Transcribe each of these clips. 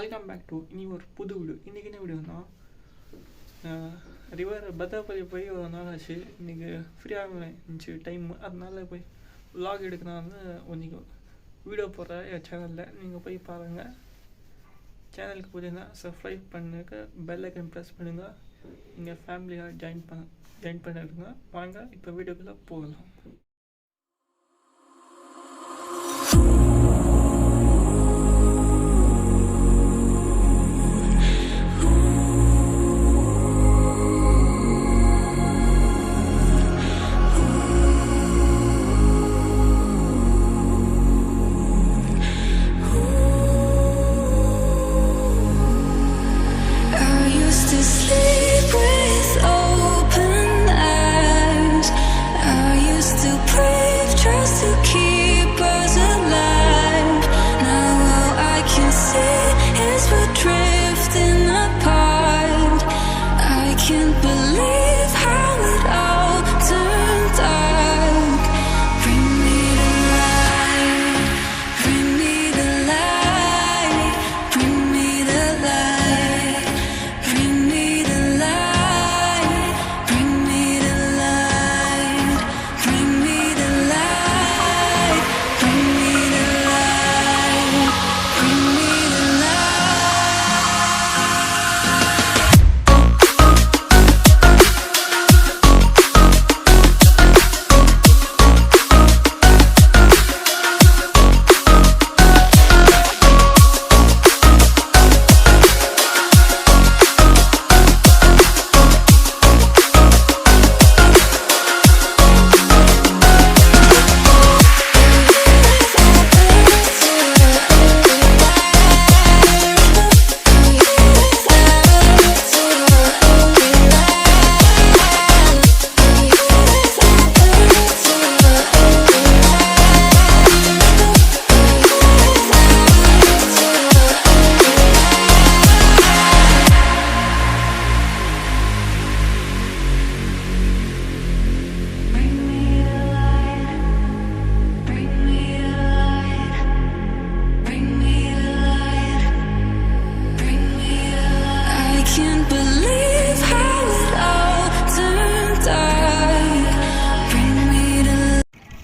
Welcome back to இனி ஒரு புது வீடியோ. இன்றைக்கி என்ன வீடியோனா, ரிவர் பத்ராப்பள்ளி போய் ஒரு நாள் ஆச்சு. இன்றைக்கி ஃப்ரீயாக இருந்துச்சு டைம், அதனால போய் விலாக் எடுக்கலாம்னு கொஞ்சம் வீடியோ போடுற என் சேனலில் நீங்கள் போய் பாருங்கள். சேனலுக்கு போய்ங்கன்னா சப்ஸ்கிரைப் பண்ணுங்க, பெல் ஐக்கன் ப்ரெஸ் பண்ணுங்கள். எங்கள் ஃபேமிலியாக ஜாயின் பண்ணிடுங்க. வாங்க இப்போ வீடியோக்குள்ளே போகலாம்.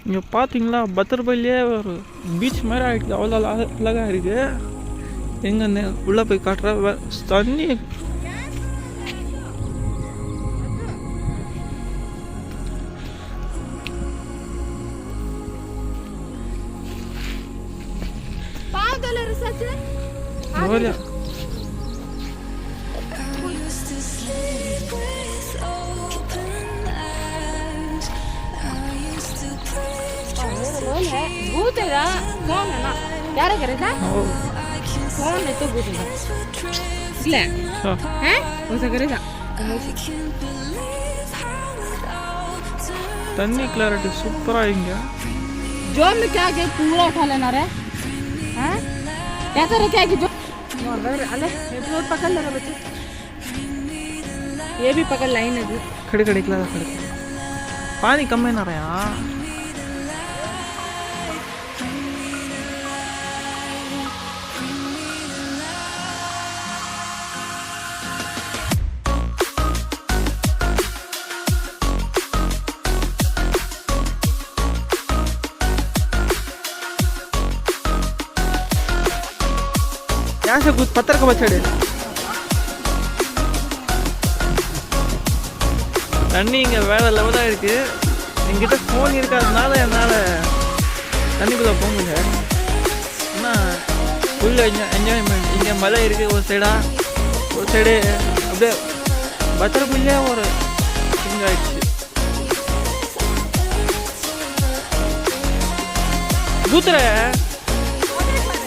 இங்கே பார்த்தீங்களா, பத்ரப்பள்ளியே ஒரு பீச் மாதிரி ஆகிடுது. அவ்வளோ அழகாக இருக்குது. எங்கே உள்ளே போய் காட்டுற தண்ணி भूतेगा फोन है ना क्या करे था फोन है तो भूतेगा ले हैं वैसा करेगा तन्नी क्लैरिटी सुपर आएंगे जो में क्या के पूरा उठा लेना रे हैं क्या करे क्या कि जो अरे ये रोड पकड़ ले रे बच्चे, ये भी पकड़ लाइन है खड़े खड़े खड़े पानी कम है ना रे यार. यहाँ से कुछ पत्थर का बछड़े தண்ணி இங்கே வேறு லெவலாக இருக்குது. என்கிட்ட ஃபோன் இருக்காதனால என்னால் தண்ணிக்குள்ளே போக முடியல. ஆனால் ஃபுல் என்ஜாய்மெண்ட். இங்கே மலை இருக்குது ஒரு சைடாக, ஒரு சைடு அப்படியே பத்திரப்பள்ளியே ஒரு சிங் ஆயிடுச்சு. गुजर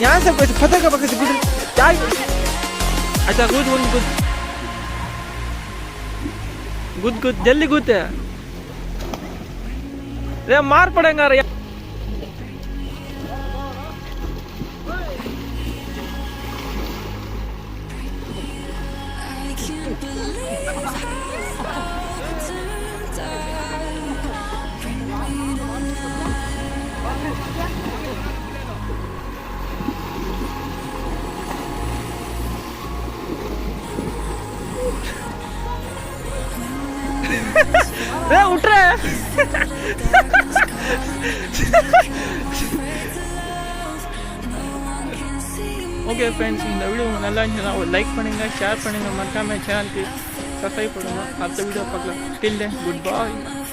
यहाँ से पत्थर का पकड़ गुजर क्या. अच्छा गुद गुद गुद गुद गुद जल्दी गुद रे मार पड़ेगा रे. விட்டுற. ஓகே ஃப்ரெண்ட்ஸ், இந்த வீடியோ உங்களுக்கு நல்லா இருந்துச்சுன்னா ஒரு லைக் பண்ணுங்கள், ஷேர் பண்ணுங்கள், மறக்காமல் சேனலுக்கு சப்ஸ்கிரைப் பண்ணுங்கள். அடுத்த வீடியோ பார்க்கலாம். டில் தென் குட் பாய்.